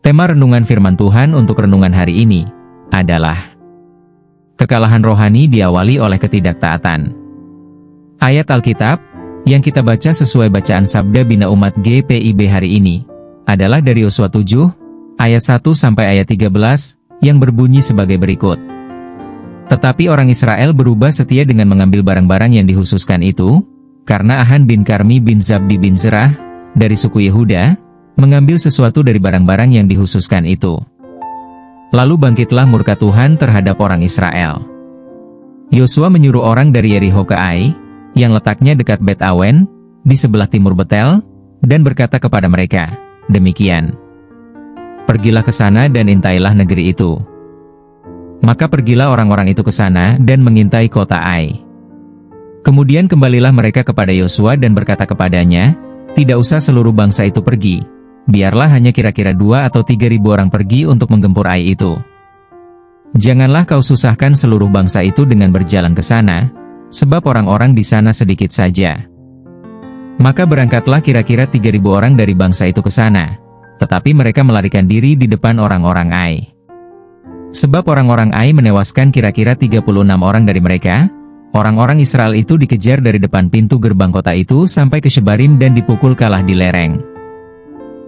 Tema renungan firman Tuhan untuk renungan hari ini adalah kekalahan rohani diawali oleh ketidaktaatan. Ayat Alkitab yang kita baca sesuai bacaan Sabda Bina Umat GPIB hari ini adalah dari Yosua 7 ayat 1 sampai ayat 13 yang berbunyi sebagai berikut. Tetapi orang Israel berubah setia dengan mengambil barang-barang yang dihususkan itu, karena Ahan bin Karmi bin Zabdi bin Zerah dari suku Yehuda mengambil sesuatu dari barang-barang yang dihususkan itu. Lalu bangkitlah murka Tuhan terhadap orang Israel. Yosua menyuruh orang dari Yeriho ke Ai, yang letaknya dekat Bet Awen, di sebelah timur Betel, dan berkata kepada mereka, demikian, pergilah ke sana dan intailah negeri itu. Maka pergilah orang-orang itu ke sana dan mengintai kota Ai. Kemudian kembalilah mereka kepada Yosua dan berkata kepadanya, tidak usah seluruh bangsa itu pergi, biarlah hanya kira-kira 2 atau 3 ribu orang pergi untuk menggempur Ai itu. Janganlah kau susahkan seluruh bangsa itu dengan berjalan ke sana, sebab orang-orang di sana sedikit saja. Maka berangkatlah kira-kira 3.000 orang dari bangsa itu ke sana, tetapi mereka melarikan diri di depan orang-orang Ai. Sebab orang-orang Ai menewaskan kira-kira 36 orang dari mereka. Orang-orang Israel itu dikejar dari depan pintu gerbang kota itu sampai ke Shebarim dan dipukul kalah di lereng.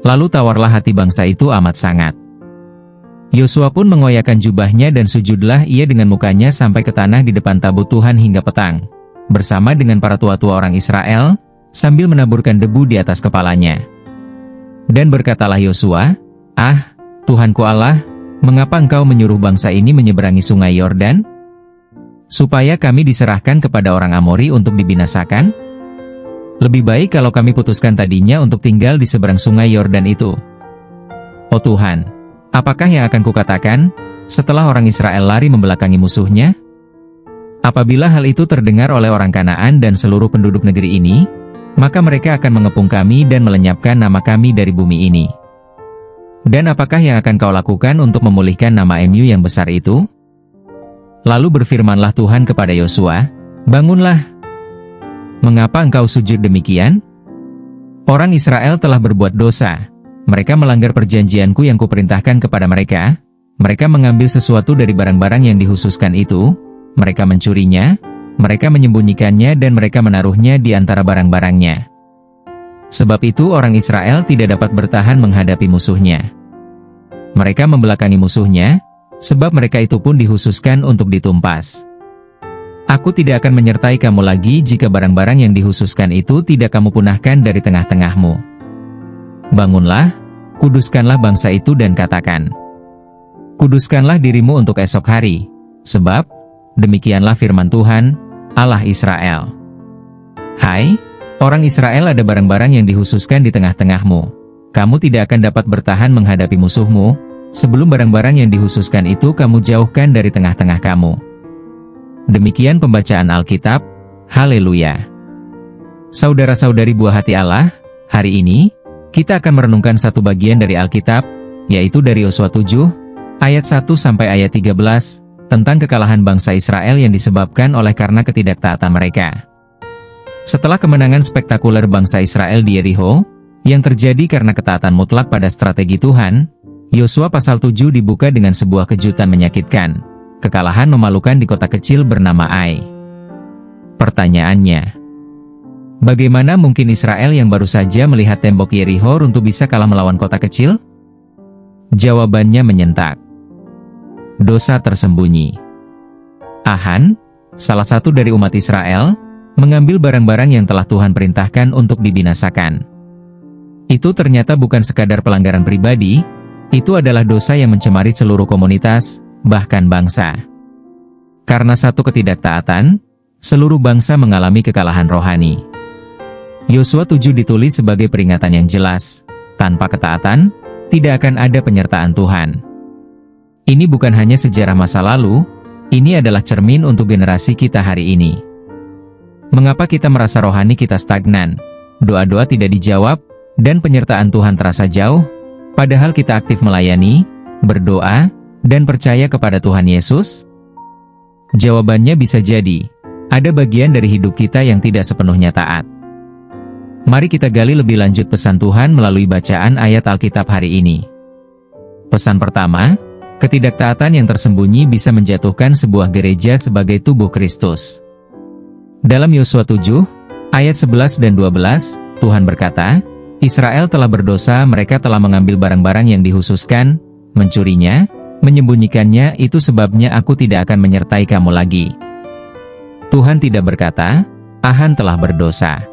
Lalu tawarlah hati bangsa itu amat sangat. Yosua pun mengoyakkan jubahnya dan sujudlah ia dengan mukanya sampai ke tanah di depan tabut Tuhan hingga petang, bersama dengan para tua-tua orang Israel, sambil menaburkan debu di atas kepalanya. Dan berkatalah Yosua, "Ah, Tuhanku Allah, mengapa engkau menyuruh bangsa ini menyeberangi sungai Yordan? Supaya kami diserahkan kepada orang Amori untuk dibinasakan? Lebih baik kalau kami putuskan tadinya untuk tinggal di seberang sungai Yordan itu. Oh Tuhan, apakah yang akan kukatakan, setelah orang Israel lari membelakangi musuhnya? Apabila hal itu terdengar oleh orang Kanaan dan seluruh penduduk negeri ini, maka mereka akan mengepung kami dan melenyapkan nama kami dari bumi ini. Dan apakah yang akan kau lakukan untuk memulihkan nama MU yang besar itu?" Lalu berfirmanlah Tuhan kepada Yosua, "Bangunlah. Mengapa engkau sujud demikian? Orang Israel telah berbuat dosa. Mereka melanggar perjanjianku yang kuperintahkan kepada mereka. Mereka mengambil sesuatu dari barang-barang yang dihususkan itu. Mereka mencurinya, mereka menyembunyikannya dan mereka menaruhnya di antara barang-barangnya. Sebab itu orang Israel tidak dapat bertahan menghadapi musuhnya. Mereka membelakangi musuhnya, sebab mereka itu pun dihususkan untuk ditumpas. Aku tidak akan menyertai kamu lagi jika barang-barang yang dihususkan itu tidak kamu punahkan dari tengah-tengahmu. Bangunlah, kuduskanlah bangsa itu dan katakan, kuduskanlah dirimu untuk esok hari, sebab demikianlah firman Tuhan, Allah Israel. Hai, orang Israel, ada barang-barang yang dihususkan di tengah-tengahmu. Kamu tidak akan dapat bertahan menghadapi musuhmu, sebelum barang-barang yang dihususkan itu kamu jauhkan dari tengah-tengah kamu. Demikian pembacaan Alkitab. Haleluya. Saudara-saudari buah hati Allah, hari ini, kita akan merenungkan satu bagian dari Alkitab, yaitu dari Yosua 7, ayat 1 sampai ayat 13, tentang kekalahan bangsa Israel yang disebabkan oleh karena ketidaktaatan mereka. Setelah kemenangan spektakuler bangsa Israel di Yeriho, yang terjadi karena ketaatan mutlak pada strategi Tuhan, Yosua pasal 7 dibuka dengan sebuah kejutan menyakitkan, kekalahan memalukan di kota kecil bernama Ai. Pertanyaannya, bagaimana mungkin Israel yang baru saja melihat tembok Yeriho runtuh bisa kalah melawan kota kecil? Jawabannya menyentak. Dosa tersembunyi. Ahan, salah satu dari umat Israel, mengambil barang-barang yang telah Tuhan perintahkan untuk dibinasakan. Itu ternyata bukan sekadar pelanggaran pribadi, itu adalah dosa yang mencemari seluruh komunitas, bahkan bangsa. Karena satu ketidaktaatan, seluruh bangsa mengalami kekalahan rohani. Yosua 7 ditulis sebagai peringatan yang jelas, tanpa ketaatan, tidak akan ada penyertaan Tuhan. Ini bukan hanya sejarah masa lalu, ini adalah cermin untuk generasi kita hari ini. Mengapa kita merasa rohani kita stagnan, doa-doa tidak dijawab, dan penyertaan Tuhan terasa jauh? Padahal kita aktif melayani, berdoa, dan percaya kepada Tuhan Yesus? Jawabannya bisa jadi, ada bagian dari hidup kita yang tidak sepenuhnya taat. Mari kita gali lebih lanjut pesan Tuhan melalui bacaan ayat Alkitab hari ini. Pesan pertama, ketidaktaatan yang tersembunyi bisa menjatuhkan sebuah gereja sebagai tubuh Kristus. Dalam Yosua 7, ayat 11 dan 12, Tuhan berkata, Israel telah berdosa, mereka telah mengambil barang-barang yang dihususkan, mencurinya, menyembunyikannya, itu sebabnya aku tidak akan menyertai kamu lagi. Tuhan tidak berkata, Ahan telah berdosa.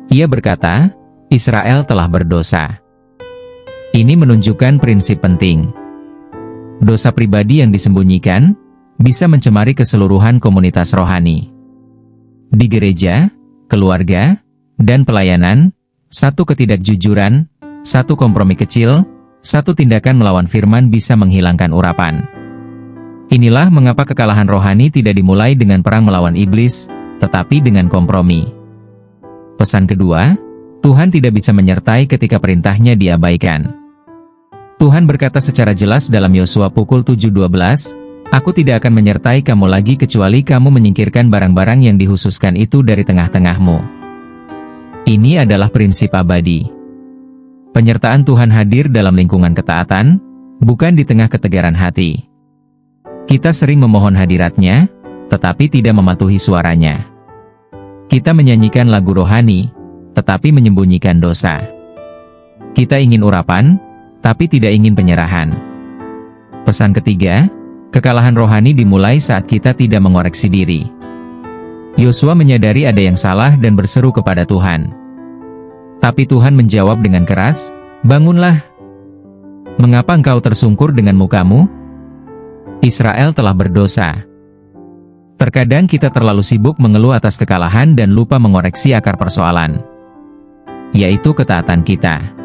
Ia berkata, Israel telah berdosa. Ini menunjukkan prinsip penting. Dosa pribadi yang disembunyikan bisa mencemari keseluruhan komunitas rohani. Di gereja, keluarga, dan pelayanan, satu ketidakjujuran, satu kompromi kecil, satu tindakan melawan firman bisa menghilangkan urapan. Inilah mengapa kekalahan rohani tidak dimulai dengan perang melawan iblis, tetapi dengan kompromi. Pesan kedua, Tuhan tidak bisa menyertai ketika perintahnya diabaikan. Tuhan berkata secara jelas dalam Yosua pukul 7:12, Aku tidak akan menyertai kamu lagi kecuali kamu menyingkirkan barang-barang yang dihususkan itu dari tengah-tengahmu. Ini adalah prinsip abadi. Penyertaan Tuhan hadir dalam lingkungan ketaatan, bukan di tengah ketegaran hati. Kita sering memohon hadiratnya, tetapi tidak mematuhi suaranya. Kita menyanyikan lagu rohani, tetapi menyembunyikan dosa. Kita ingin urapan, tapi tidak ingin penyerahan. Pesan ketiga, kekalahan rohani dimulai saat kita tidak mengoreksi diri. Yosua menyadari ada yang salah dan berseru kepada Tuhan. Tapi Tuhan menjawab dengan keras, Bangunlah. Mengapa engkau tersungkur dengan mukamu? Israel telah berdosa. Terkadang kita terlalu sibuk mengeluh atas kekalahan dan lupa mengoreksi akar persoalan, yaitu ketaatan kita.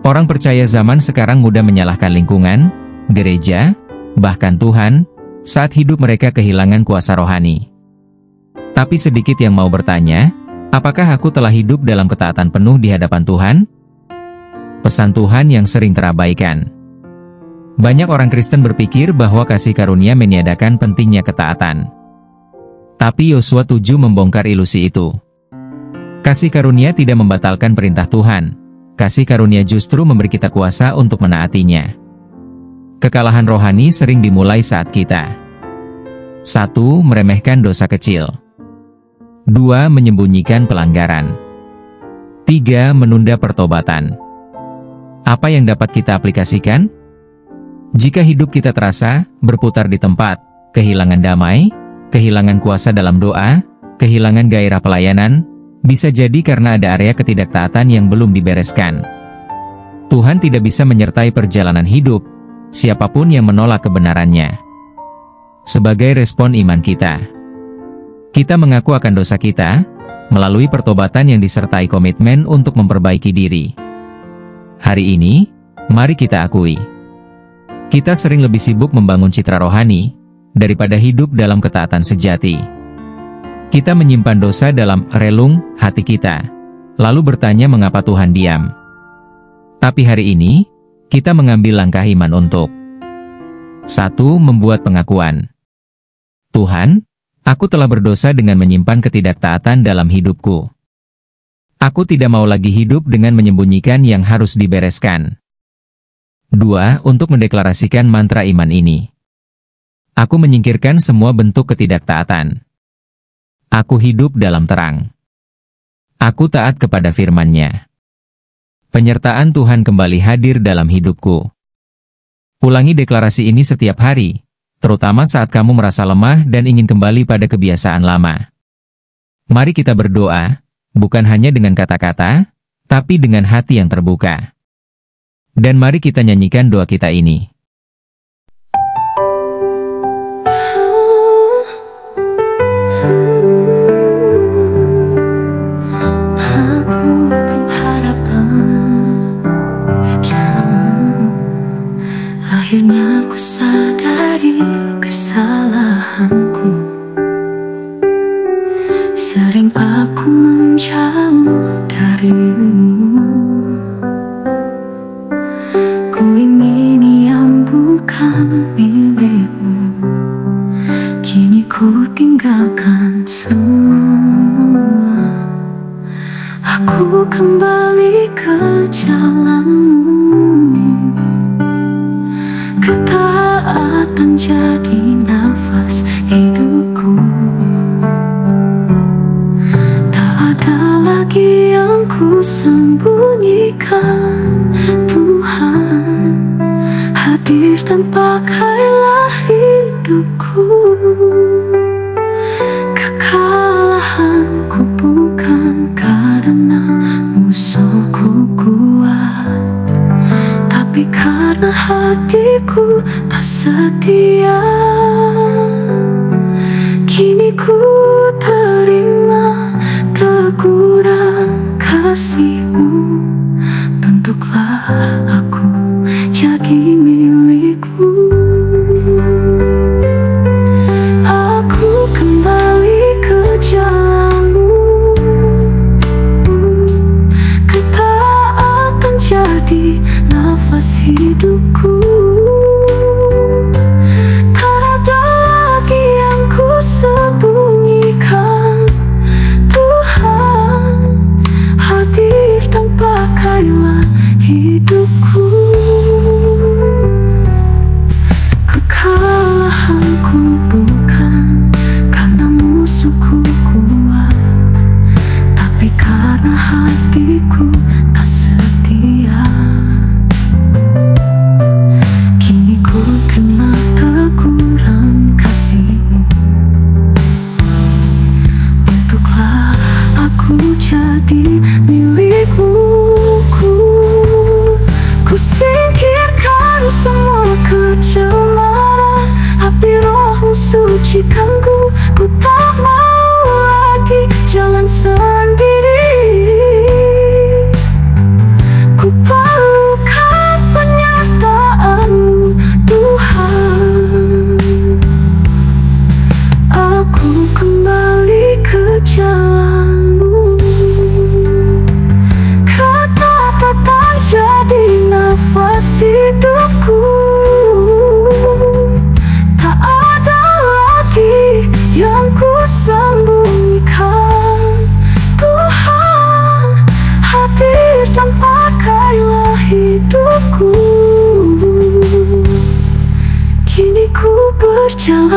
Orang percaya zaman sekarang mudah menyalahkan lingkungan, gereja, bahkan Tuhan, saat hidup mereka kehilangan kuasa rohani. Tapi sedikit yang mau bertanya, apakah aku telah hidup dalam ketaatan penuh di hadapan Tuhan? Pesan Tuhan yang sering terabaikan. Banyak orang Kristen berpikir bahwa kasih karunia meniadakan pentingnya ketaatan. Tapi Yosua 7 membongkar ilusi itu. Kasih karunia tidak membatalkan perintah Tuhan. Kasih karunia justru memberi kita kuasa untuk menaatinya. Kekalahan rohani sering dimulai saat kita 1. Meremehkan dosa kecil. 2. Menyembunyikan pelanggaran. 3. Menunda pertobatan. Apa yang dapat kita aplikasikan? Jika hidup kita terasa berputar di tempat, kehilangan damai, kehilangan kuasa dalam doa, kehilangan gairah pelayanan, bisa jadi karena ada area ketidaktaatan yang belum dibereskan. Tuhan tidak bisa menyertai perjalanan hidup siapapun yang menolak kebenarannya. Sebagai respon iman kita mengaku akan dosa kita, melalui pertobatan yang disertai komitmen untuk memperbaiki diri. Hari ini, mari kita akui, kita sering lebih sibuk membangun citra rohani, daripada hidup dalam ketaatan sejati. Kita menyimpan dosa dalam relung hati kita, lalu bertanya mengapa Tuhan diam. Tapi hari ini, kita mengambil langkah iman untuk 1. Membuat pengakuan. Tuhan, aku telah berdosa dengan menyimpan ketidaktaatan dalam hidupku. Aku tidak mau lagi hidup dengan menyembunyikan yang harus dibereskan. 2. Untuk mendeklarasikan mantra iman ini. Aku menyingkirkan semua bentuk ketidaktaatan. Aku hidup dalam terang. Aku taat kepada firman-Nya. Penyertaan Tuhan kembali hadir dalam hidupku. Ulangi deklarasi ini setiap hari, terutama saat kamu merasa lemah dan ingin kembali pada kebiasaan lama. Mari kita berdoa, bukan hanya dengan kata-kata, tapi dengan hati yang terbuka. Dan mari kita nyanyikan doa kita ini. Akhirnya ku sadari kesalahanku. Sering aku menjauh darimu. Ku ingin yang bukan milikmu. Kini ku tinggalkan semua. Aku kembali ke jalanmu. menjadi nafas hidupku. Tak ada lagi yang ku sembunyikan. Tuhan hadir dan pakailah hidupku. Kekalahanku bukan karena musuhku kuat, tapi karena hatiku tak setia. Kini ku terima teguran kasih-Mu. Bentuklah aku jadi milik-Mu. Aku kembali ke jalan-Mu. Ketaatan jadi nafas hidupku. Tak ada lagi yang ku sembunyikan. Tuhan hadir dan pakailah hidupku. Kekalahanku bukan karena musuhku kuat, tapi karena hatiku tak setia. Kini ku terima teguran kasih-Mu. Bentuklah aku jadi milik-Mu. Ku singkirkan semua kecemaran, api Roh-Mu sucikanku. Ku tak mau lagi jalan sendiri. Ku perlukan penyertaan-Mu, Tuhan. Aku kembali ke jalan-Mu. Ketaatan jadi nafas hidupku. Tak ada lagi yang ku sembunyikan. Tuhan hadir dan pakailah hidupku. Kini ku berjalan